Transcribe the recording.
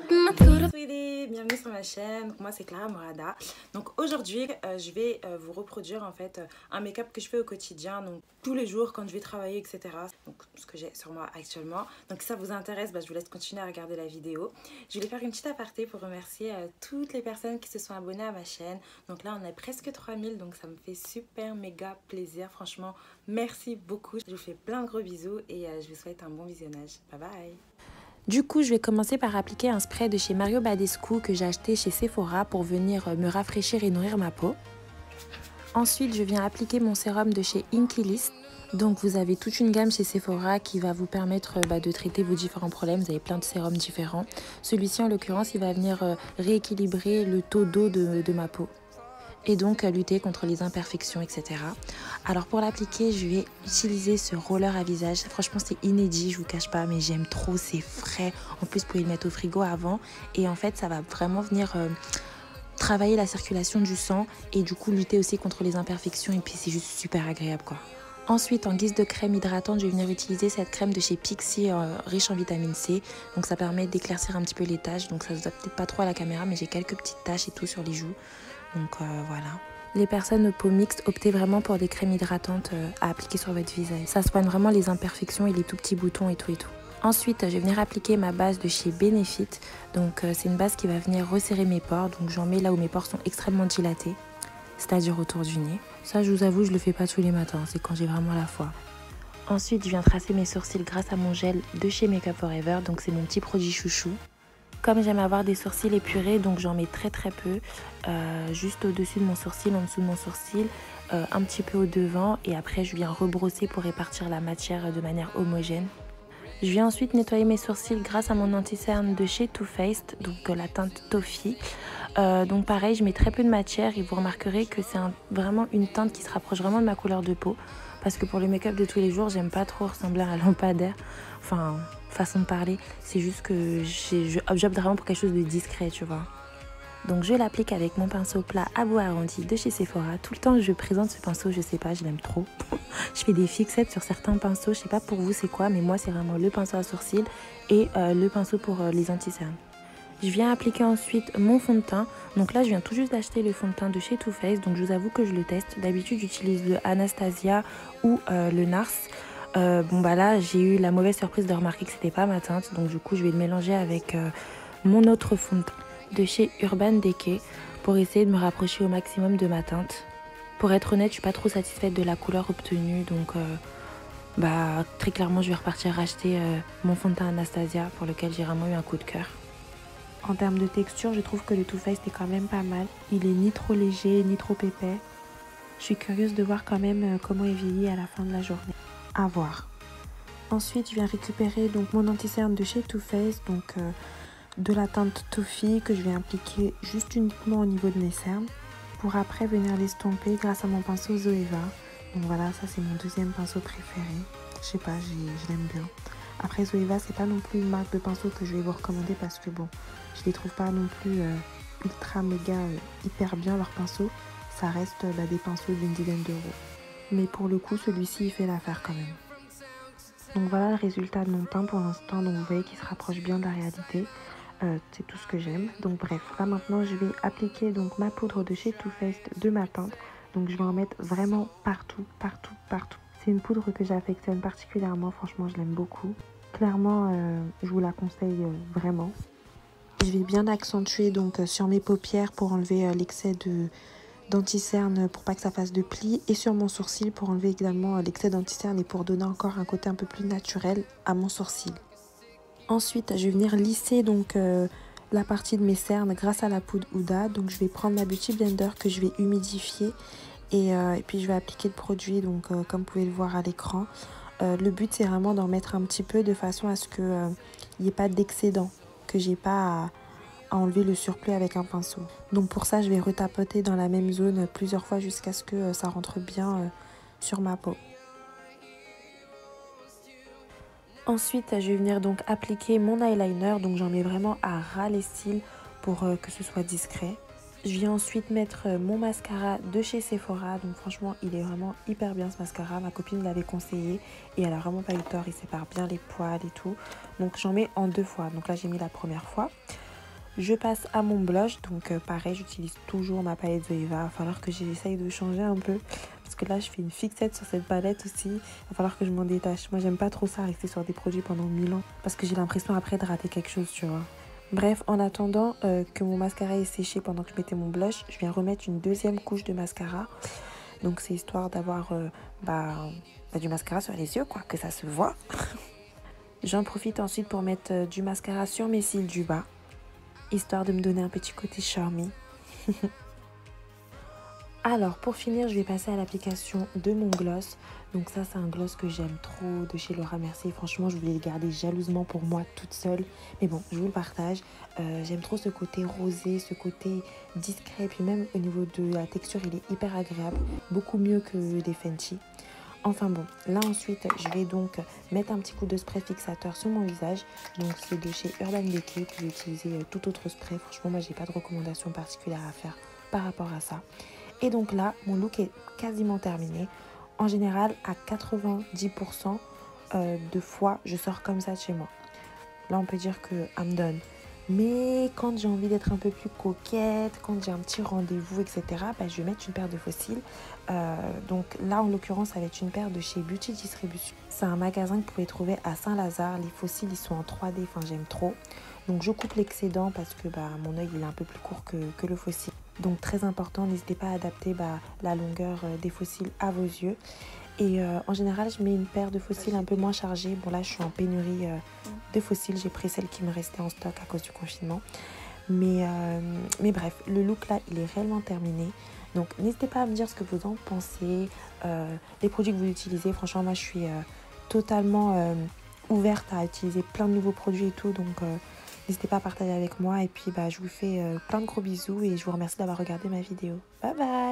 Sweetie, bienvenue sur ma chaîne. Moi c'est Clara Morada. Donc aujourd'hui je vais vous reproduire en fait un make-up que je fais au quotidien, donc tous les jours quand je vais travailler, etc. Donc ce que j'ai sur moi actuellement. Donc si ça vous intéresse, je vous laisse continuer à regarder la vidéo. Je voulais faire une petite aparté pour remercier toutes les personnes qui se sont abonnées à ma chaîne. Donc là on est presque 3000, donc ça me fait super méga plaisir. Franchement merci beaucoup. Je vous fais plein de gros bisous et je vous souhaite un bon visionnage. Bye bye. Du coup, je vais commencer par appliquer un spray de chez Mario Badescu que j'ai acheté chez Sephora pour venir me rafraîchir et nourrir ma peau. Ensuite, je viens appliquer mon sérum de chez Inkey List. Donc vous avez toute une gamme chez Sephora qui va vous permettre de traiter vos différents problèmes. Vous avez plein de sérums différents. Celui-ci en l'occurrence, il va venir rééquilibrer le taux d'eau de ma peau et donc lutter contre les imperfections, etc. Alors pour l'appliquer, je vais utiliser ce roller à visage. Franchement, c'est inédit, je vous cache pas, mais j'aime trop, c'est frais. En plus, vous pouvez le mettre au frigo avant et en fait, ça va vraiment venir travailler la circulation du sang et du coup lutter aussi contre les imperfections et puis c'est juste super agréable quoi. Ensuite, en guise de crème hydratante, je vais venir utiliser cette crème de chez Pixi riche en vitamine C. Donc ça permet d'éclaircir un petit peu les taches. Donc ça se voit peut-être pas trop à la caméra, mais j'ai quelques petites taches et tout sur les joues. Donc voilà. Les personnes aux peau mixte, optez vraiment pour des crèmes hydratantes à appliquer sur votre visage. Ça soigne vraiment les imperfections et les tout petits boutons et tout et tout. Ensuite, je vais venir appliquer ma base de chez Benefit. Donc c'est une base qui va venir resserrer mes pores. Donc j'en mets là où mes pores sont extrêmement dilatés, c'est-à-dire autour du nez. Ça, je vous avoue, je le fais pas tous les matins, c'est quand j'ai vraiment la foi. Ensuite, je viens tracer mes sourcils grâce à mon gel de chez Makeup Forever. Donc c'est mon petit produit chouchou. Comme j'aime avoir des sourcils épurés, donc j'en mets très peu, juste au-dessus de mon sourcil, en dessous de mon sourcil, un petit peu au devant et après je viens rebrosser pour répartir la matière de manière homogène. Je viens ensuite nettoyer mes sourcils grâce à mon anti-cerne de chez Too Faced, donc la teinte Toffee. Donc pareil, je mets très peu de matière et vous remarquerez que c'est vraiment une teinte qui se rapproche vraiment de ma couleur de peau. Parce que pour le make-up de tous les jours, j'aime pas trop ressembler à un lampadaire. Enfin, façon de parler, c'est juste que j'opte vraiment pour quelque chose de discret, tu vois. Donc je l'applique avec mon pinceau plat à bout arrondi de chez Sephora. Tout le temps je présente ce pinceau, je sais pas, je l'aime trop. Je fais des fixettes sur certains pinceaux, je sais pas pour vous c'est quoi, mais moi c'est vraiment le pinceau à sourcils et le pinceau pour les anti-cernes. Je viens appliquer ensuite mon fond de teint. Donc là, je viens tout juste d'acheter le fond de teint de chez Too Faced. Donc je vous avoue que je le teste. D'habitude, j'utilise le Anastasia ou le Nars. Là, j'ai eu la mauvaise surprise de remarquer que c'était pas ma teinte. Donc du coup, je vais le mélanger avec mon autre fond de teint de chez Urban Decay pour essayer de me rapprocher au maximum de ma teinte. Pour être honnête, je suis pas trop satisfaite de la couleur obtenue. Donc très clairement, je vais repartir racheter mon fond de teint Anastasia pour lequel j'ai vraiment eu un coup de cœur. En termes de texture, je trouve que le Too Faced est quand même pas mal. Il est ni trop léger, ni trop épais. Je suis curieuse de voir quand même comment il vieillit à la fin de la journée. À voir. Ensuite, je viens récupérer donc mon anti-cerne de chez Too Faced, donc de la teinte Toffee que je vais appliquer juste uniquement au niveau de mes cernes pour après venir l'estomper grâce à mon pinceau Zoeva. Donc voilà, ça c'est mon deuxième pinceau préféré. Je sais pas, je l'aime bien. Après Zoeva, c'est pas non plus une marque de pinceau que je vais vous recommander parce que bon, je les trouve pas non plus ultra méga hyper bien leurs pinceaux. Ça reste des pinceaux d'une dizaine d'euros. Mais pour le coup, celui-ci il fait l'affaire quand même. Donc voilà le résultat de mon teint pour l'instant. Donc vous voyez qu'il se rapproche bien de la réalité. C'est tout ce que j'aime. Donc bref, là maintenant je vais appliquer donc ma poudre de chez Too Faced de ma teinte. Donc je vais en mettre vraiment partout. C'est une poudre que j'affectionne particulièrement, franchement je l'aime beaucoup. Clairement, je vous la conseille vraiment. Je vais bien accentuer donc sur mes paupières pour enlever l'excès d'anti-cerne pour pas que ça fasse de plis. Et sur mon sourcil pour enlever également l'excès d'anti-cerne et pour donner encore un côté un peu plus naturel à mon sourcil. Ensuite, je vais venir lisser donc la partie de mes cernes grâce à la poudre Huda. Donc je vais prendre ma Beauty Blender que je vais humidifier. Et puis je vais appliquer le produit, donc comme vous pouvez le voir à l'écran. Le but c'est vraiment d'en mettre un petit peu de façon à ce qu'il n'y ait pas d'excédent, que j'ai pas à enlever le surplus avec un pinceau. Donc pour ça je vais retapoter dans la même zone plusieurs fois jusqu'à ce que ça rentre bien sur ma peau. Ensuite je vais venir donc appliquer mon eyeliner, donc j'en mets vraiment à ras les cils pour que ce soit discret. Je viens ensuite mettre mon mascara de chez Sephora. Donc franchement, il est vraiment hyper bien ce mascara. Ma copine l'avait conseillé et elle a vraiment pas eu tort. Il sépare bien les poils et tout. Donc j'en mets en deux fois. Donc là, j'ai mis la première fois. Je passe à mon blush, donc pareil, j'utilise toujours ma palette Zoeva. Il va falloir que j'essaye de changer un peu, parce que là je fais une fixette sur cette palette aussi. Il va falloir que je m'en détache. Moi j'aime pas trop ça, rester sur des produits pendant 1000 ans, parce que j'ai l'impression après de rater quelque chose, tu vois. Bref, en attendant que mon mascara est séché pendant que je mettais mon blush, je viens remettre une deuxième couche de mascara. Donc c'est histoire d'avoir du mascara sur les yeux, quoi, que ça se voit. J'en profite ensuite pour mettre du mascara sur mes cils du bas, histoire de me donner un petit côté charmé. Alors pour finir, je vais passer à l'application de mon gloss. Donc ça c'est un gloss que j'aime trop de chez Laura Mercier. Franchement je voulais le garder jalousement pour moi toute seule. Mais bon, je vous le partage. J'aime trop ce côté rosé, ce côté discret. Puis même au niveau de la texture, il est hyper agréable. Beaucoup mieux que les Fenty. Enfin bon, là ensuite je vais donc mettre un petit coup de spray fixateur sur mon visage. Donc c'est de chez Urban Decay. Vous pouvez utiliser tout autre spray. Franchement moi j'ai pas de recommandation particulière à faire par rapport à ça. Et donc là mon look est quasiment terminé. En général à 90% de fois je sors comme ça de chez moi. Là on peut dire que I'm done. Mais quand j'ai envie d'être un peu plus coquette, quand j'ai un petit rendez-vous, etc., je vais mettre une paire de faux cils. Donc là, en l'occurrence, ça va être une paire de chez Beauty Distribution. C'est un magasin que vous pouvez trouver à Saint-Lazare. Les faux cils, ils sont en 3D, enfin j'aime trop. Donc je coupe l'excédent parce que mon œil il est un peu plus court que le faux cil. Donc très important, n'hésitez pas à adapter la longueur des faux cils à vos yeux. Et en général, je mets une paire de faux cils un peu moins chargée. Bon là, je suis en pénurie de faux cils. J'ai pris celle qui me restait en stock à cause du confinement. Mais bref, le look là, il est réellement terminé. Donc n'hésitez pas à me dire ce que vous en pensez. Les produits que vous utilisez. Franchement, moi, je suis totalement ouverte à utiliser plein de nouveaux produits et tout. Donc n'hésitez pas à partager avec moi. Et puis, je vous fais plein de gros bisous. Et je vous remercie d'avoir regardé ma vidéo. Bye bye!